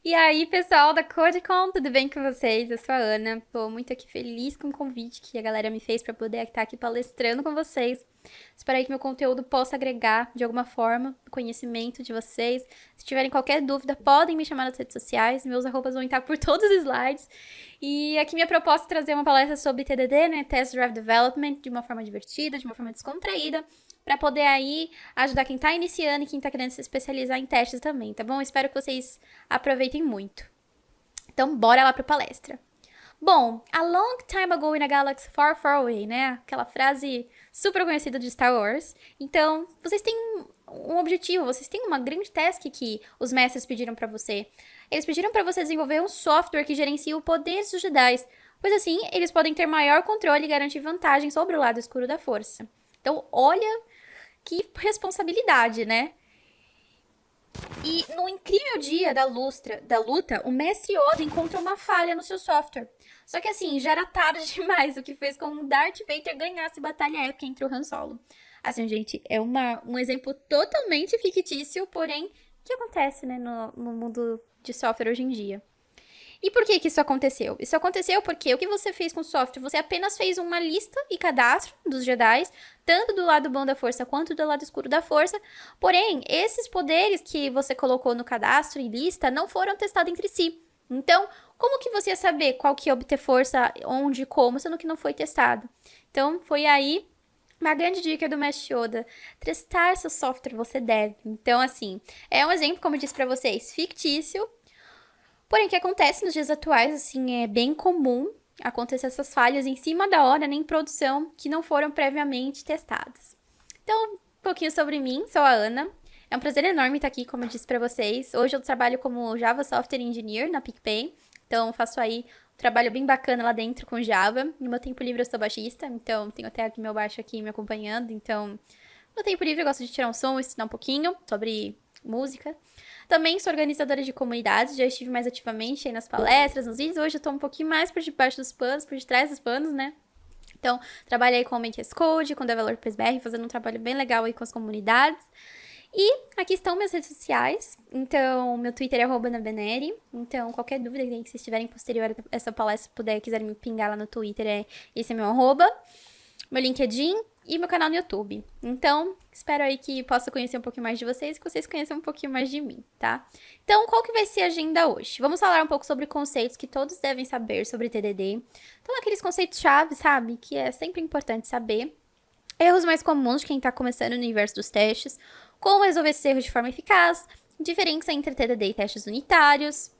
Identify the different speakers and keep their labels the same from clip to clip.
Speaker 1: E aí, pessoal da CodeCon, tudo bem com vocês? Eu sou a Ana, tô muito aqui feliz com o convite que a galera me fez para poder estar aqui palestrando com vocês. Espero aí que meu conteúdo possa agregar de alguma forma o conhecimento de vocês. Se tiverem qualquer dúvida, podem me chamar nas redes sociais, meus arrobas vão estar por todos os slides. E aqui minha proposta é trazer uma palestra sobre TDD, né, Test Drive Development, de uma forma divertida, de uma forma descontraída, para poder aí ajudar quem tá iniciando e quem tá querendo se especializar em testes também, tá bom? Espero que vocês aproveitem muito. Então, bora lá pra palestra. Bom, a long time ago in a galaxy far, far away, né? Aquela frase super conhecida de Star Wars. Então, vocês têm um objetivo, vocês têm uma grande task que os mestres pediram pra você. Eles pediram pra você desenvolver um software que gerencia o poder dos Jedi, pois assim, eles podem ter maior controle e garantir vantagem sobre o lado escuro da força. Então, olha que responsabilidade, né? E no incrível dia da luta, o mestre Yoda encontra uma falha no seu software. Só que assim, já era tarde demais, o que fez com que Darth Vader ganhasse a batalha épica entre o Han Solo. Assim, gente, é um exemplo totalmente fictício, porém, que acontece, né, no mundo de software hoje em dia. E por que que isso aconteceu? Isso aconteceu porque o que você fez com o software? Você apenas fez uma lista e cadastro dos Jedi, tanto do lado bom da força quanto do lado escuro da força. Porém, esses poderes que você colocou no cadastro e lista não foram testados entre si. Então, como que você ia saber qual que ia obter força, onde e como, sendo que não foi testado? Então, foi aí uma grande dica do Mestre Yoda. Testar seu software você deve. Então, assim, é um exemplo, como eu disse pra vocês, fictício. Porém, o que acontece nos dias atuais, assim, é bem comum acontecer essas falhas em cima da hora, né, em produção, que não foram previamente testadas. Então, um pouquinho sobre mim, sou a Ana. É um prazer enorme estar aqui, como eu disse para vocês. Hoje eu trabalho como Java Software Engineer na PicPay. Então, faço aí um trabalho bem bacana lá dentro com Java. No meu tempo livre eu sou baixista, então tenho até aqui meu baixo aqui me acompanhando. Então, no tempo livre eu gosto de tirar um som, estudar um pouquinho sobre música. Também sou organizadora de comunidades, já estive mais ativamente aí nas palestras, nos vídeos. Hoje eu tô um pouquinho mais por debaixo dos panos, por detrás dos panos, né? Então, trabalhei com o Make as Code, com Developers BR, fazendo um trabalho bem legal aí com as comunidades. E aqui estão minhas redes sociais. Então, meu Twitter é @nabeneri. Então, qualquer dúvida que vocês tiverem posterior a essa palestra, quiserem me pingar lá no Twitter, esse é meu arroba. Meu LinkedIn e meu canal no YouTube. Então, espero aí que possa conhecer um pouquinho mais de vocês e que vocês conheçam um pouquinho mais de mim, tá? Então, qual que vai ser a agenda hoje? Vamos falar um pouco sobre conceitos que todos devem saber sobre TDD. Então, aqueles conceitos-chave, sabe? Que é sempre importante saber. Erros mais comuns de quem está começando no universo dos testes. Como resolver esses erros de forma eficaz. Diferença entre TDD e testes unitários.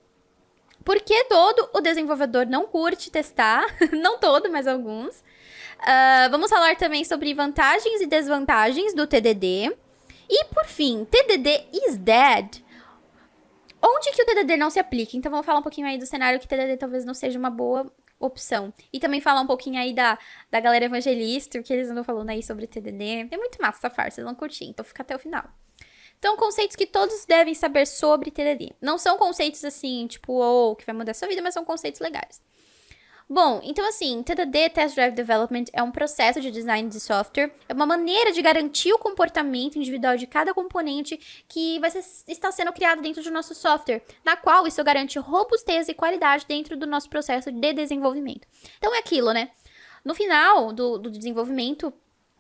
Speaker 1: Por que todo o desenvolvedor não curte testar? Não todo, mas alguns. Vamos falar também sobre vantagens e desvantagens do TDD. E, por fim, TDD is dead. Onde que o TDD não se aplica? Então, vamos falar um pouquinho aí do cenário que TDD talvez não seja uma boa opção. E também falar um pouquinho aí da galera evangelista, o que eles andam falando aí sobre TDD. É muito massa essa farsa, vocês vão curtir, então fica até o final. Então, conceitos que todos devem saber sobre TDD. Não são conceitos assim, tipo, que vai mudar a sua vida, mas são conceitos legais. Bom, então assim, TDD, Test Drive Development, é um processo de design de software, é uma maneira de garantir o comportamento individual de cada componente que está sendo criado dentro do nosso software, na qual isso garante robustez e qualidade dentro do nosso processo de desenvolvimento. Então é aquilo, né? No final do desenvolvimento,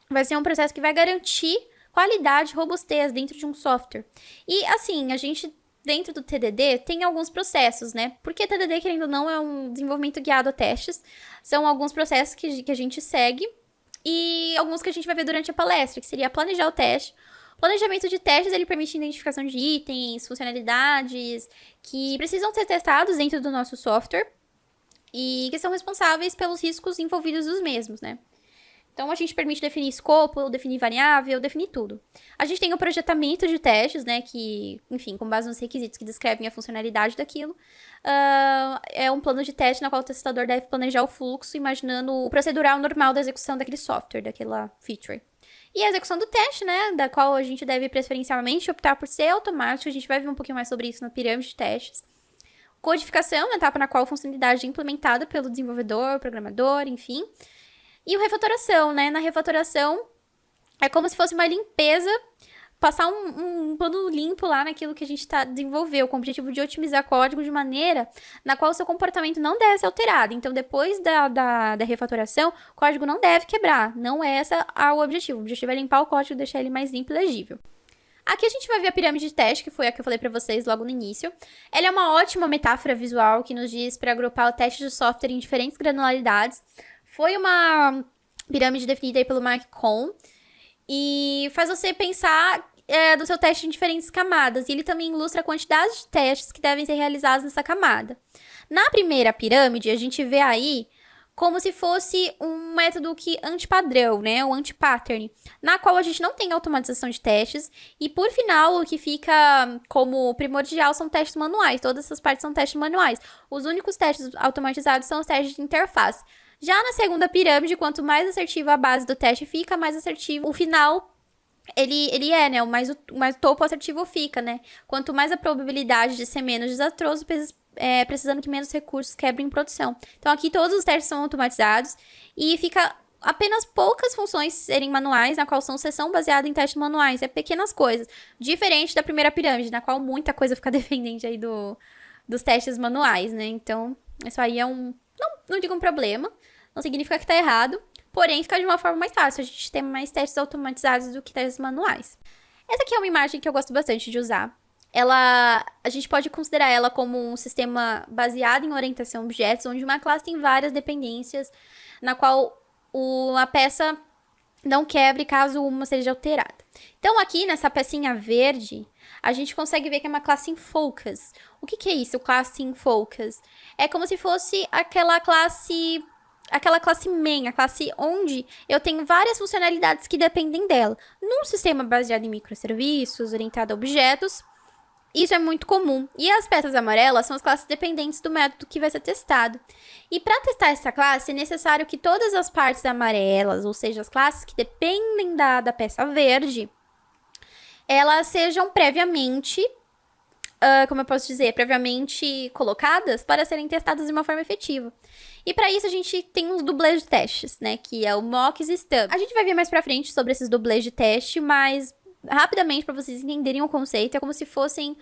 Speaker 1: vai ser um processo que vai garantir qualidade, robustez dentro de um software. E assim, a gente dentro do TDD tem alguns processos, né? Porque TDD, querendo ou não, é um desenvolvimento guiado a testes. São alguns processos que a gente segue e alguns que a gente vai ver durante a palestra, que seria planejar o teste. O planejamento de testes, ele permite a identificação de itens, funcionalidades que precisam ser testados dentro do nosso software e que são responsáveis pelos riscos envolvidos dos mesmos, né? Então, a gente permite definir escopo, definir variável, definir tudo. A gente tem o projetamento de testes, né, que, enfim, com base nos requisitos que descrevem a funcionalidade daquilo. É um plano de teste na qual o testador deve planejar o fluxo, imaginando o procedural normal da execução daquele software, daquela feature. E a execução do teste, né, da qual a gente deve preferencialmente optar por ser automático. A gente vai ver um pouquinho mais sobre isso na pirâmide de testes. Codificação, na etapa na qual a funcionalidade é implementada pelo desenvolvedor, programador, enfim. E o refatoração, né? Na refatoração, é como se fosse uma limpeza passar um pano limpo lá naquilo que a gente desenvolveu, com o objetivo de otimizar código de maneira na qual o seu comportamento não deve ser alterado. Então, depois da refatoração, o código não deve quebrar. Não é esse o objetivo. O objetivo é limpar o código e deixar ele mais limpo e legível. Aqui a gente vai ver a pirâmide de teste, que foi a que eu falei pra vocês logo no início. Ela é uma ótima metáfora visual que nos diz para agrupar o teste de software em diferentes granularidades. Foi uma pirâmide definida aí pelo Mark Cohn e faz você pensar do seu teste em diferentes camadas. E ele também ilustra a quantidade de testes que devem ser realizados nessa camada. Na primeira pirâmide, a gente vê aí como se fosse um método antipadrão, né? O anti-pattern, na qual a gente não tem automatização de testes. E, por final, o que fica como primordial são testes manuais. Todas essas partes são testes manuais. Os únicos testes automatizados são os testes de interface. Já na segunda pirâmide, quanto mais assertiva a base do teste fica, mais assertivo o final ele é, né? O mais topo assertivo fica, né? Quanto mais a probabilidade de ser menos desastroso, precisando que menos recursos quebrem em produção. Então, aqui todos os testes são automatizados e fica apenas poucas funções serem manuais, na qual são seção baseada em testes manuais. É pequenas coisas. Diferente da primeira pirâmide, na qual muita coisa fica dependente aí dos testes manuais, né? Então, isso aí é não digo um problema, não significa que tá errado, porém fica de uma forma mais fácil. A gente tem mais testes automatizados do que testes manuais. Essa aqui é uma imagem que eu gosto bastante de usar. A gente pode considerar ela como um sistema baseado em orientação a objetos, onde uma classe tem várias dependências, na qual a peça não quebre caso uma seja alterada. Então, aqui nessa pecinha verde, a gente consegue ver que é uma classe em focus. O que é isso, classe em focus? É como se fosse aquela classe main, a classe onde eu tenho várias funcionalidades que dependem dela. Num sistema baseado em microserviços, orientado a objetos, isso é muito comum. E as peças amarelas são as classes dependentes do método que vai ser testado. E para testar essa classe, é necessário que todas as partes amarelas, ou seja, as classes que dependem da peça verde, elas sejam previamente, como eu posso dizer, previamente colocadas para serem testadas de uma forma efetiva. E para isso a gente tem uns dublês de testes, né, que é o mocks e stub. A gente vai ver mais pra frente sobre esses dublês de teste, mas rapidamente, para vocês entenderem o conceito, é como se fossem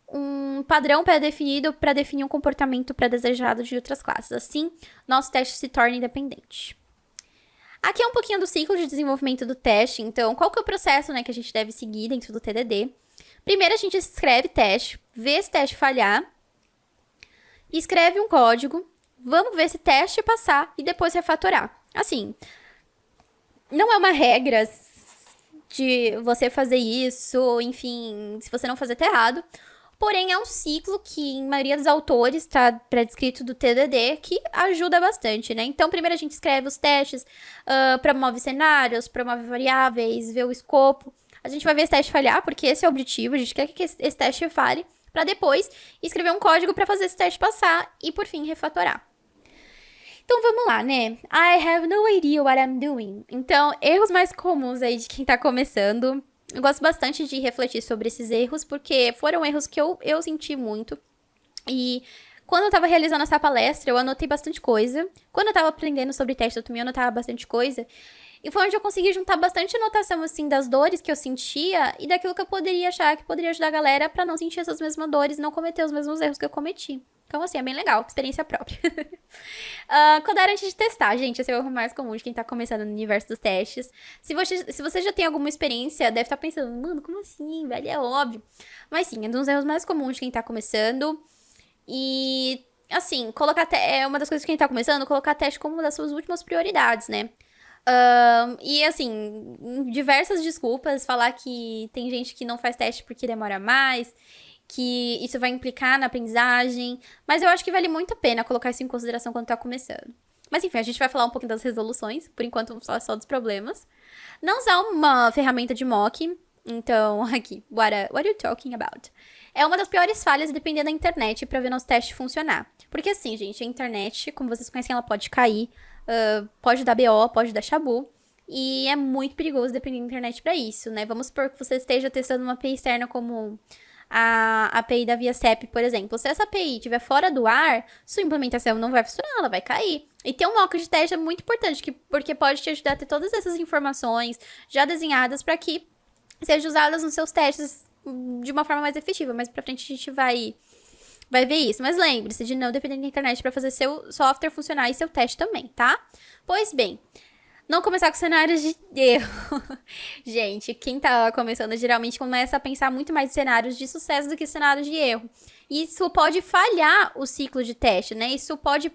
Speaker 1: um padrão pré-definido para definir um comportamento pré-desejado de outras classes. Assim, nosso teste se torna independente. Aqui é um pouquinho do ciclo de desenvolvimento do teste. Então, qual que é o processo, né, que a gente deve seguir dentro do TDD? Primeiro, a gente escreve teste, vê se teste falhar, escreve um código, vamos ver se teste passar e depois refatorar. Assim, não é uma regra de você fazer isso, enfim, se você não fazer, tá errado. Porém, é um ciclo que, em maioria dos autores, tá pré-descrito do TDD, que ajuda bastante, né? Então, primeiro a gente escreve os testes, promove cenários, promove variáveis, vê o escopo. A gente vai ver esse teste falhar, porque esse é o objetivo, a gente quer que esse teste falhe, para depois escrever um código para fazer esse teste passar e, por fim, refatorar. Então, vamos lá, né? I have no idea what I'm doing. Então, erros mais comuns aí de quem tá começando. Eu gosto bastante de refletir sobre esses erros, porque foram erros que eu senti muito. E quando eu tava realizando essa palestra, eu anotei bastante coisa. Quando eu tava aprendendo sobre teste, eu também anotava bastante coisa. E foi onde eu consegui juntar bastante anotação, assim, das dores que eu sentia e daquilo que eu poderia achar que poderia ajudar a galera pra não sentir essas mesmas dores e não cometer os mesmos erros que eu cometi. Então, assim, é bem legal, experiência própria. Quando era antes de testar, gente, esse é o erro mais comum de quem tá começando no universo dos testes. Se você já tem alguma experiência, deve estar pensando, mano, como assim, velho? É óbvio. Mas sim, é um dos erros mais comuns de quem tá começando. E, assim, é uma das coisas de quem tá começando, colocar teste como uma das suas últimas prioridades, né? E assim, diversas desculpas, falar que tem gente que não faz teste porque demora mais, que isso vai implicar na aprendizagem, mas eu acho que vale muito a pena colocar isso em consideração quando tá começando. Mas enfim, a gente vai falar um pouquinho das resoluções, por enquanto vamos falar só dos problemas. Não usar uma ferramenta de mock, então aqui, what are you talking about? É uma das piores falhas dependendo da internet pra ver nosso teste funcionar. Porque assim, gente, a internet, como vocês conhecem, ela pode cair, pode dar BO, pode dar chabu. E é muito perigoso depender da internet pra isso, né? Vamos supor que você esteja testando uma API externa como a API da ViaCep, por exemplo. Se essa API estiver fora do ar, sua implementação não vai funcionar, ela vai cair. E ter um mock de teste é muito importante, porque pode te ajudar a ter todas essas informações já desenhadas para que sejam usadas nos seus testes de uma forma mais efetiva. Mais pra frente a gente vai ver isso. Mas lembre-se de não depender da internet para fazer seu software funcionar e seu teste também, tá? Pois bem, não começar com cenários de erro. Gente, quem tá começando geralmente começa a pensar muito mais em cenários de sucesso do que cenários de erro. E isso pode falhar o ciclo de teste, né? Isso pode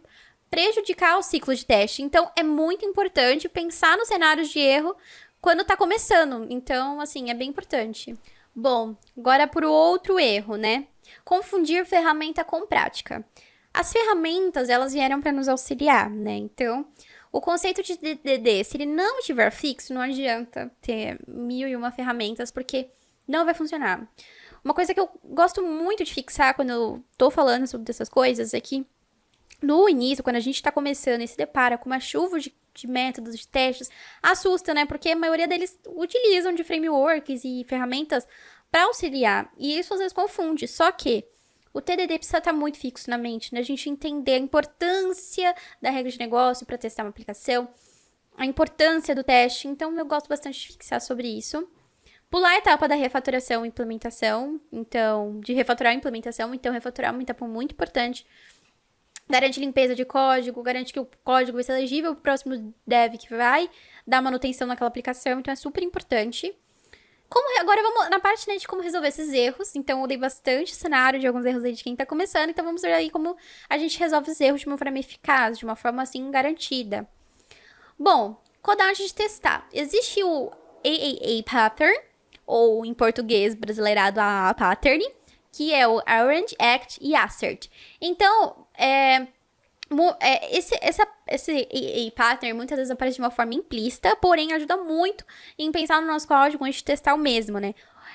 Speaker 1: prejudicar o ciclo de teste. Então, é muito importante pensar nos cenários de erro quando tá começando. Então, assim, é bem importante. Bom, agora por outro erro, né? Confundir ferramenta com prática. As ferramentas, elas vieram para nos auxiliar, né? Então, o conceito de DDD, se ele não estiver fixo, não adianta ter 1001 ferramentas, porque não vai funcionar. Uma coisa que eu gosto muito de fixar quando eu tô falando sobre essas coisas é que no início, quando a gente tá começando e se depara com uma chuva de métodos, de testes, assusta, né? Porque a maioria deles utilizam de frameworks e ferramentas para auxiliar. E isso às vezes confunde. Só que o TDD precisa estar muito fixo na mente, né? A gente entender a importância da regra de negócio para testar uma aplicação, a importância do teste. Então, eu gosto bastante de fixar sobre isso. Pular a etapa da refatoração e implementação. Então, de refatorar a implementação. Então, refatorar é uma etapa muito importante. Garante limpeza de código, garante que o código vai ser legível para o próximo dev que vai dar manutenção naquela aplicação. Então, é super importante. Agora vamos na parte, né, de como resolver esses erros. Então, eu dei bastante cenário de alguns erros aí de quem tá começando. Então, vamos ver aí como a gente resolve os erros de uma forma eficaz, de uma forma, assim, garantida. Bom, codar antes de testar. Existe o AAA Pattern, ou em português brasileirado a Pattern, que é o Arrange, Act e Assert. Então, esse AA Pattern muitas vezes aparece de uma forma implícita, porém ajuda muito em pensar no nosso código antes de testar o mesmo, né?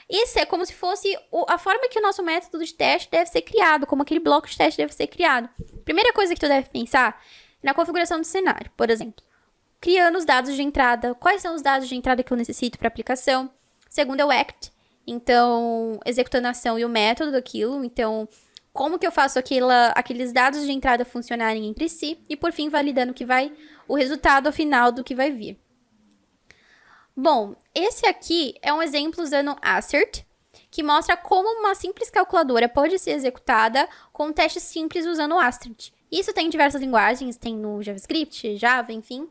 Speaker 1: Isso é como se fosse a forma que o nosso método de teste deve ser criado, como aquele bloco de teste deve ser criado. Primeira coisa que tu deve pensar na configuração do cenário, por exemplo. Criando os dados de entrada. Quais são os dados de entrada que eu necessito para a aplicação? Segundo é o ACT. Então, executando a ação e o método daquilo. Então, como que eu faço aqueles dados de entrada funcionarem entre si. E, por fim, validando o resultado final do que vai vir. Bom, esse aqui é um exemplo usando Assert, que mostra como uma simples calculadora pode ser executada com um teste simples usando o Assert. Isso tem em diversas linguagens, tem no JavaScript, Java, enfim.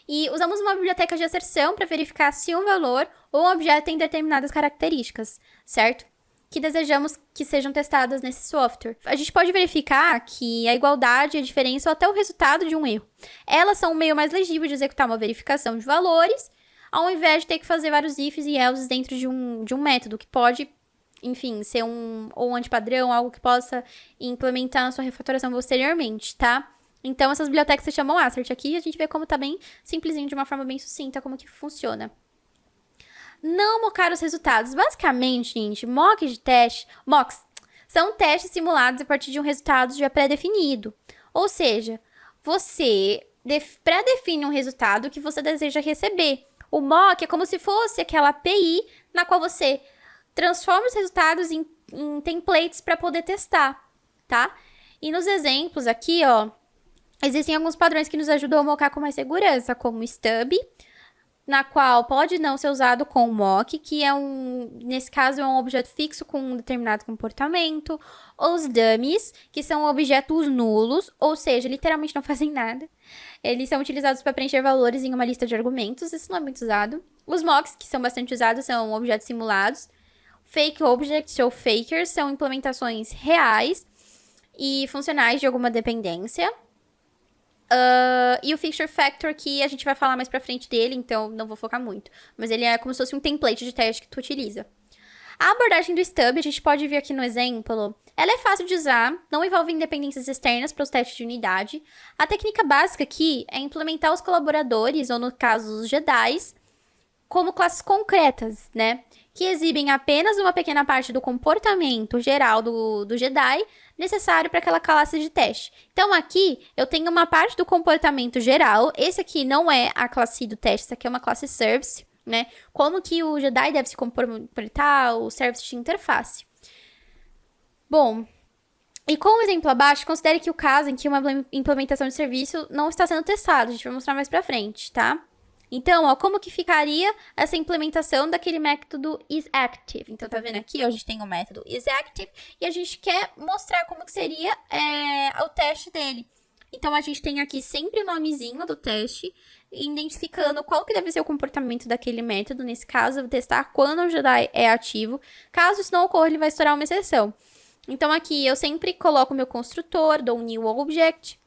Speaker 1: E usamos uma biblioteca de asserção para verificar se um valor ou um objeto tem determinadas características, certo? Que desejamos que sejam testadas nesse software. A gente pode verificar que a igualdade, a diferença ou até o resultado de um erro. Elas são um meio mais legível de executar uma verificação de valores, ao invés de ter que fazer vários ifs e elses dentro de um método, que pode, enfim, ser um antipadrão, algo que possa implementar na sua refatoração posteriormente, tá? Então, essas bibliotecas se chamam Assert aqui, e a gente vê como tá bem simplesinho, de uma forma bem sucinta, como que funciona. Não mocar os resultados. Basicamente, gente, mocks são testes simulados a partir de um resultado já pré-definido. Ou seja, você pré-define um resultado que você deseja receber. O mock é como se fosse aquela API na qual você transforma os resultados em templates para poder testar, tá? E nos exemplos aqui, ó, existem alguns padrões que nos ajudam a mocar com mais segurança, como o stub, na qual pode não ser usado com o mock, que nesse caso, é um objeto fixo com um determinado comportamento. Os dummies, que são objetos nulos, ou seja, literalmente não fazem nada. Eles são utilizados para preencher valores em uma lista de argumentos, isso não é muito usado. Os mocks, que são bastante usados, são objetos simulados. Fake objects ou fakers são implementações reais e funcionais de alguma dependência. E o Feature Factor, que a gente vai falar mais pra frente dele, então não vou focar muito. Mas ele é como se fosse um template de teste que tu utiliza. A abordagem do Stub, a gente pode ver aqui no exemplo, ela é fácil de usar, não envolve independências externas para os testes de unidade. A técnica básica aqui é implementar os colaboradores, ou no caso os Jedis, como classes concretas, né? Que exibem apenas uma pequena parte do comportamento geral do Jedi necessário para aquela classe de teste. Então, aqui, eu tenho uma parte do comportamento geral. Esse aqui não é a classe do teste, essa aqui é uma classe service, né? Como que o Jedi deve se comportar, o service de interface. Bom, e com o exemplo abaixo, considere que o caso em que uma implementação de serviço não está sendo testada. A gente vai mostrar mais pra frente, tá? Então, ó, como que ficaria essa implementação daquele método isActive? Então, tá vendo aqui, ó, a gente tem o método isActive e a gente quer mostrar como que seria o teste dele. Então, a gente tem aqui sempre o nomezinho do teste, identificando qual que deve ser o comportamento daquele método. Nesse caso, eu vou testar quando o Jedi é ativo. Caso isso não ocorra, ele vai estourar uma exceção. Então, aqui eu sempre coloco o meu construtor, dou um new object,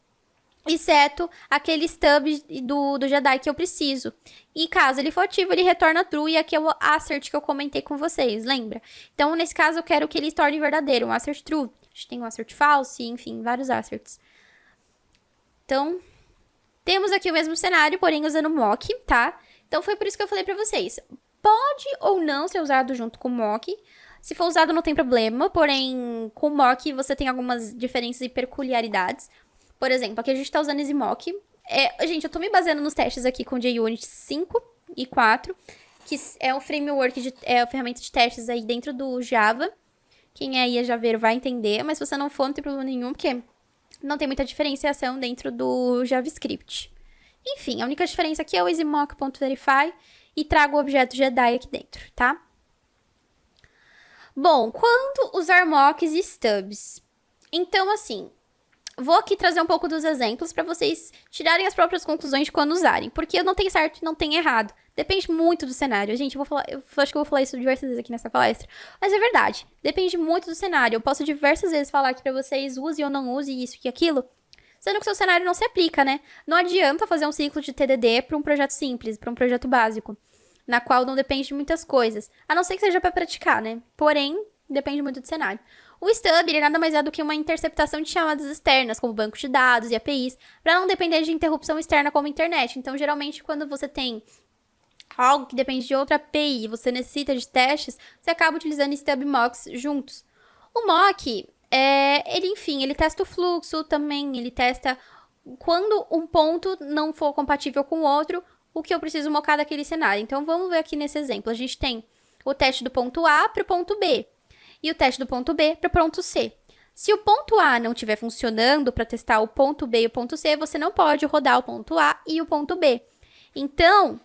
Speaker 1: exceto aquele stub do Jedi que eu preciso. E caso ele for ativo, ele retorna true, e aqui é o assert que eu comentei com vocês, lembra? Então, nesse caso, eu quero que ele se torne verdadeiro, um assert true. A gente tem um assert false, enfim, vários asserts. Então, temos aqui o mesmo cenário, porém usando mock, tá? Então, foi por isso que eu falei pra vocês. Pode ou não ser usado junto com mock. Se for usado, não tem problema, porém, com mock você tem algumas diferenças e peculiaridades. Por exemplo, aqui a gente tá usando esse mock. Gente, eu tô me baseando nos testes aqui com JUnit 5 e 4, que é o framework, a ferramenta de testes aí dentro do Java. Quem é javeiro vai entender, mas se você não for, não tem problema nenhum, porque não tem muita diferenciação dentro do JavaScript. Enfim, a única diferença aqui é o easymock.verify e trago o objeto Jedi aqui dentro, tá? Bom, quando usar mocks e stubs? Então, assim, vou aqui trazer um pouco dos exemplos para vocês tirarem as próprias conclusões de quando usarem. Porque não tem certo e não tem errado. Depende muito do cenário. Gente, eu acho que eu vou falar isso diversas vezes aqui nessa palestra. Mas é verdade. Depende muito do cenário. Eu posso diversas vezes falar aqui pra vocês, use ou não use isso e aquilo. Sendo que o seu cenário não se aplica, né? Não adianta fazer um ciclo de TDD para um projeto simples, para um projeto básico, na qual não depende de muitas coisas. A não ser que seja para praticar, né? Porém, depende muito do cenário. O stub, ele nada mais é do que uma interceptação de chamadas externas, como bancos de dados e APIs, para não depender de interrupção externa como a internet. Então, geralmente, quando você tem algo que depende de outra API e você necessita de testes, você acaba utilizando stub mocks juntos. O mock, ele testa o fluxo também, ele testa quando um ponto não for compatível com o outro, o que eu preciso mocar daquele cenário. Então, vamos ver aqui nesse exemplo. A gente tem o teste do ponto A para o ponto B. E o teste do ponto B para o ponto C. Se o ponto A não estiver funcionando para testar o ponto B e o ponto C, você não pode rodar o ponto A e o ponto B. Então,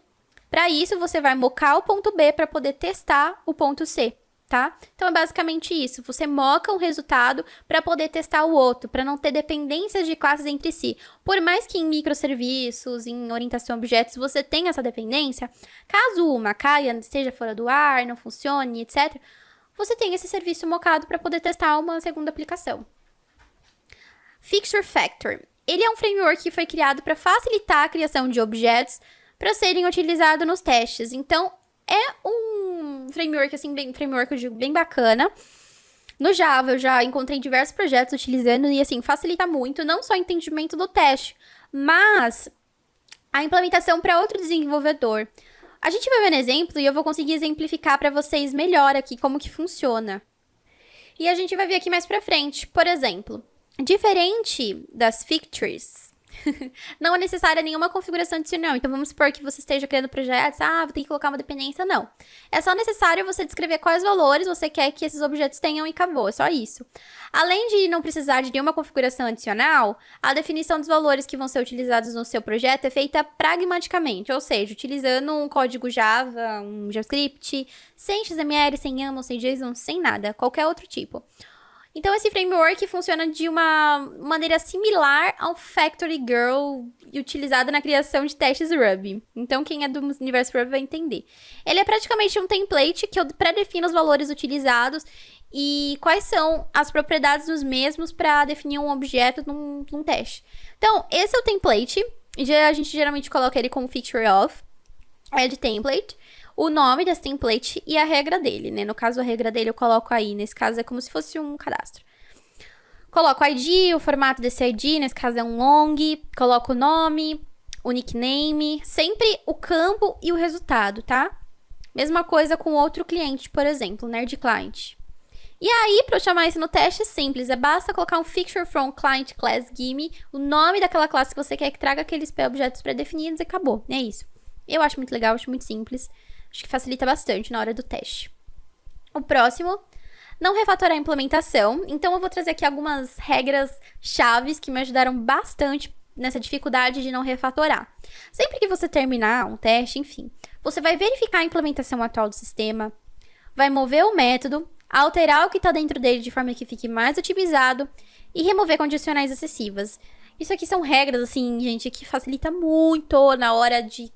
Speaker 1: para isso, você vai mocar o ponto B para poder testar o ponto C, tá? Então, é basicamente isso. Você moca um resultado para poder testar o outro, para não ter dependências de classes entre si. Por mais que em microserviços, em orientação a objetos, você tenha essa dependência, caso uma caia, esteja fora do ar, não funcione, etc., você tem esse serviço mocado para poder testar uma segunda aplicação. Fixture Factor. Ele é um framework que foi criado para facilitar a criação de objetos para serem utilizados nos testes. Então, é um framework, assim, eu digo, bem bacana. No Java, eu já encontrei diversos projetos utilizando e, assim, facilita muito, não só o entendimento do teste, mas a implementação para outro desenvolvedor. A gente vai ver um exemplo e eu vou conseguir exemplificar para vocês melhor aqui como que funciona. E a gente vai ver aqui mais pra frente. Por exemplo, diferente das fixtures, não é necessária nenhuma configuração adicional. Então, vamos supor que você esteja criando projetos, vou ter que colocar uma dependência. Não. É só necessário você descrever quais valores você quer que esses objetos tenham e acabou. É só isso. Além de não precisar de nenhuma configuração adicional, a definição dos valores que vão ser utilizados no seu projeto é feita pragmaticamente, ou seja, utilizando um código Java, um JavaScript, sem XML, sem YAML, sem JSON, sem nada, qualquer outro tipo. Então, esse framework funciona de uma maneira similar ao Factory Girl utilizado na criação de testes Ruby. Então, quem é do universo Ruby vai entender. Ele é praticamente um template que eu pré-defino os valores utilizados e quais são as propriedades dos mesmos para definir um objeto num teste. Então, esse é o template. A gente geralmente coloca ele como feature of, add template, o nome desse template e a regra dele, né? No caso, a regra dele eu coloco aí. Nesse caso, é como se fosse um cadastro. Coloco o ID, o formato desse ID, nesse caso é um long. Coloco o nome, o nickname, sempre o campo e o resultado, tá? Mesma coisa com outro cliente, por exemplo, Nerd Client. E aí, para eu chamar isso no teste, é simples. Basta colocar um fixture from client class gimme, o nome daquela classe que você quer que traga aqueles objetos pré-definidos e acabou. É isso. Eu acho muito legal, acho muito simples. Acho que facilita bastante na hora do teste. O próximo, não refatorar a implementação. Então, eu vou trazer aqui algumas regras chaves que me ajudaram bastante nessa dificuldade de não refatorar. Sempre que você terminar um teste, enfim, você vai verificar a implementação atual do sistema, vai mover o método, alterar o que está dentro dele de forma que fique mais otimizado e remover condicionais excessivas. Isso aqui são regras, assim, gente, que facilita muito na hora de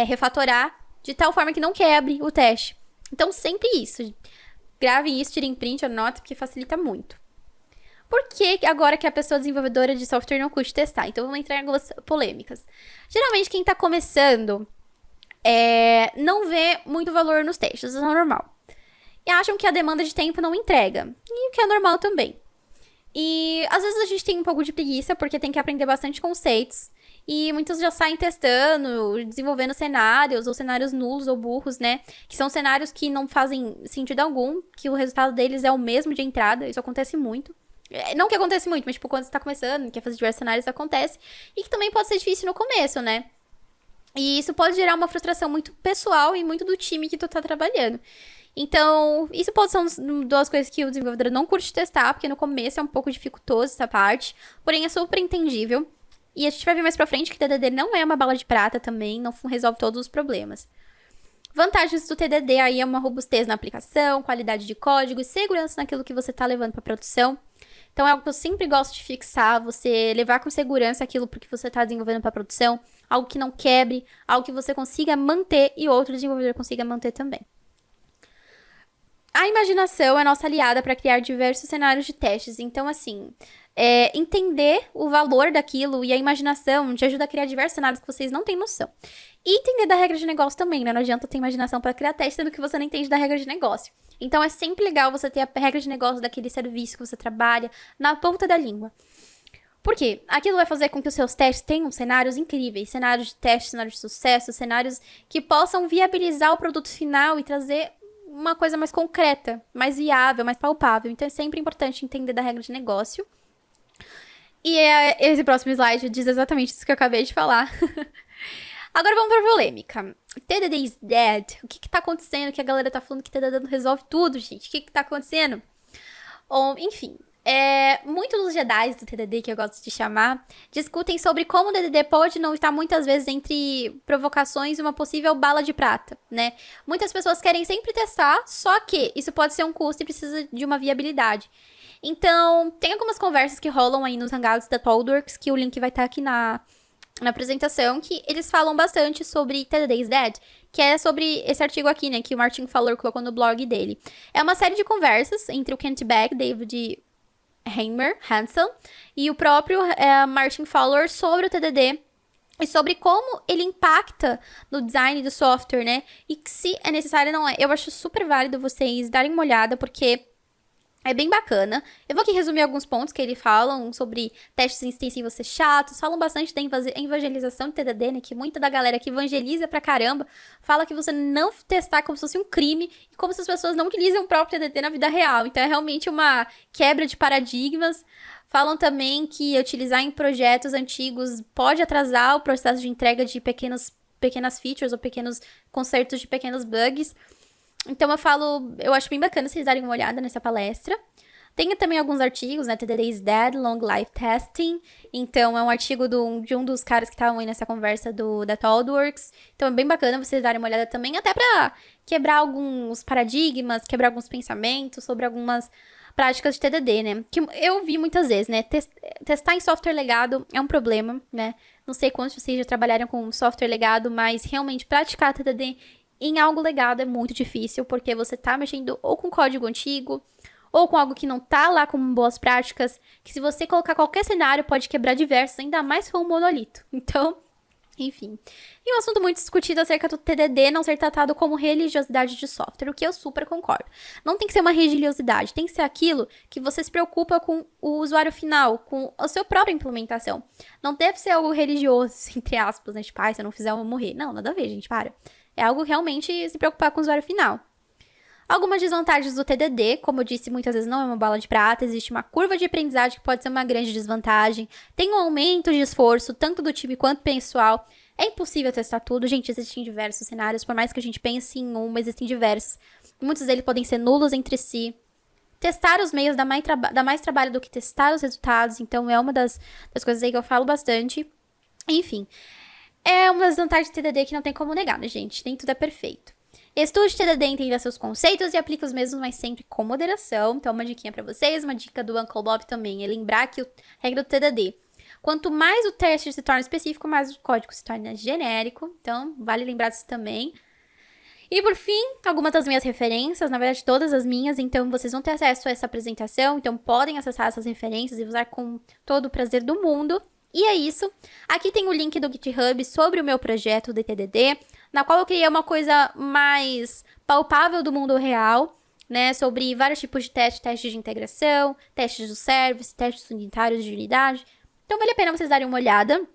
Speaker 1: refatorar, de tal forma que não quebre o teste. Então, sempre isso. Gravem isso, tirem print, anotem, porque facilita muito. Por que agora que a pessoa desenvolvedora de software não curte testar? Então, vamos entrar em algumas polêmicas. Geralmente, quem está começando não vê muito valor nos testes, isso é normal. E acham que a demanda de tempo não entrega. E o que é normal também. E às vezes a gente tem um pouco de preguiça, porque tem que aprender bastante conceitos. E muitos já saem testando, desenvolvendo cenários, ou cenários nulos ou burros, né? Que são cenários que não fazem sentido algum, que o resultado deles é o mesmo de entrada. Isso acontece muito. Não que acontece muito, mas tipo, quando você tá começando, quer fazer diversos cenários, acontece. E que também pode ser difícil no começo, né? E isso pode gerar uma frustração muito pessoal e muito do time que tu tá trabalhando. Então, isso pode ser duas coisas que o desenvolvedor não curte testar, porque no começo é um pouco dificultoso essa parte, porém é super entendível. E a gente vai ver mais pra frente que TDD não é uma bala de prata também, não resolve todos os problemas. Vantagens do TDD aí é uma robustez na aplicação, qualidade de código e segurança naquilo que você tá levando pra produção. Então, é algo que eu sempre gosto de fixar, você levar com segurança aquilo porque você tá desenvolvendo pra produção, algo que não quebre, algo que você consiga manter e outro desenvolvedor consiga manter também. A imaginação é nossa aliada para criar diversos cenários de testes. Então, assim, entender o valor daquilo e a imaginação te ajuda a criar diversos cenários que vocês não têm noção. E entender da regra de negócio também, né? Não adianta ter imaginação para criar teste, sendo que você não entende da regra de negócio. Então, é sempre legal você ter a regra de negócio daquele serviço que você trabalha na ponta da língua. Por quê? Aquilo vai fazer com que os seus testes tenham cenários incríveis, cenários de teste, cenários de sucesso, cenários que possam viabilizar o produto final e trazer uma coisa mais concreta, mais viável, mais palpável. Então é sempre importante entender da regra de negócio. E esse próximo slide diz exatamente isso que eu acabei de falar. Agora vamos pra polêmica. TDD is dead. O que tá acontecendo? Que a galera tá falando que TDD não resolve tudo, gente. O que tá acontecendo? Enfim, muitos dos Jedis do TDD, que eu gosto de chamar, discutem sobre como o TDD pode não estar muitas vezes entre provocações e uma possível bala de prata, né? Muitas pessoas querem sempre testar, só que isso pode ser um custo e precisa de uma viabilidade. Então, tem algumas conversas que rolam aí nos Hangouts da ThoughtWorks, que o link vai estar aqui na apresentação, que eles falam bastante sobre TDD is Dead, que é sobre esse artigo aqui, né, que o Martin Fowler colocou no blog dele. É uma série de conversas entre o Kent Beck, David Hanson e o próprio Martin Fowler sobre o TDD e sobre como ele impacta no design do software, né? E que se é necessário, não é. Eu acho super válido vocês darem uma olhada, porque é bem bacana. Eu vou aqui resumir alguns pontos que eles falam sobre testes extensivos ser chatos. Falam bastante da evangelização de TDD, né? Que muita da galera que evangeliza pra caramba fala que você não testar como se fosse um crime e como se as pessoas não utilizam o próprio TDD na vida real. Então é realmente uma quebra de paradigmas. Falam também que utilizar em projetos antigos pode atrasar o processo de entrega de pequenas features ou pequenos consertos de pequenos bugs. Então eu acho bem bacana vocês darem uma olhada nessa palestra. Tem também alguns artigos, né? TDD is Dead, Long Life Testing. Então, é um artigo de um dos caras que estavam aí nessa conversa da ThoughtWorks. Então, é bem bacana vocês darem uma olhada também, até pra quebrar alguns paradigmas, quebrar alguns pensamentos sobre algumas práticas de TDD, né? Que eu vi muitas vezes, né? Testar em software legado é um problema, né? Não sei quantos de vocês já trabalharam com software legado, mas realmente praticar TDD em algo legado é muito difícil, porque você tá mexendo ou com código antigo, ou com algo que não tá lá com boas práticas, que se você colocar qualquer cenário pode quebrar diversos, ainda mais se for um monolito. Então, enfim. E um assunto muito discutido acerca do TDD não ser tratado como religiosidade de software, o que eu super concordo. Não tem que ser uma religiosidade, tem que ser aquilo que você se preocupa com o usuário final, com a sua própria implementação. Não deve ser algo religioso, entre aspas, né? Tipo, se eu não fizer, eu vou morrer. Não, nada a ver, gente, para. É algo realmente se preocupar com o usuário final. Algumas desvantagens do TDD, como eu disse, muitas vezes não é uma bala de prata, existe uma curva de aprendizagem que pode ser uma grande desvantagem, tem um aumento de esforço, tanto do time quanto pessoal. É impossível testar tudo, gente, existem diversos cenários, por mais que a gente pense em existem diversos. Muitos deles podem ser nulos entre si. testar os meios dá mais trabalho do que testar os resultados, então é uma das coisas aí que eu falo bastante. Enfim, é uma das vantagens do TDD que não tem como negar, né, gente? Nem tudo é perfeito. Estude TDD, entenda seus conceitos e aplique os mesmos, mas sempre com moderação. Então, uma diquinha pra vocês, uma dica do Uncle Bob também, é lembrar que a regra do TDD, quanto mais o teste se torna específico, mais o código se torna genérico. Então, vale lembrar disso também. E por fim, algumas das minhas referências, na verdade todas as minhas, então vocês vão ter acesso a essa apresentação, então podem acessar essas referências e usar com todo o prazer do mundo. E é isso. Aqui tem o link do GitHub sobre o meu projeto de TDD, na qual eu criei uma coisa mais palpável do mundo real, né, sobre vários tipos de testes de integração, testes do service, testes unitários de unidade. Então vale a pena vocês darem uma olhada.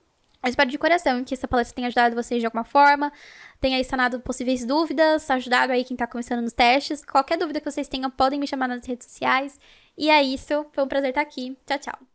Speaker 1: Eu espero de coração que essa palestra tenha ajudado vocês de alguma forma, tenha aí sanado possíveis dúvidas, ajudado aí quem tá começando nos testes. Qualquer dúvida que vocês tenham, podem me chamar nas redes sociais. E é isso, foi um prazer estar aqui. Tchau, tchau.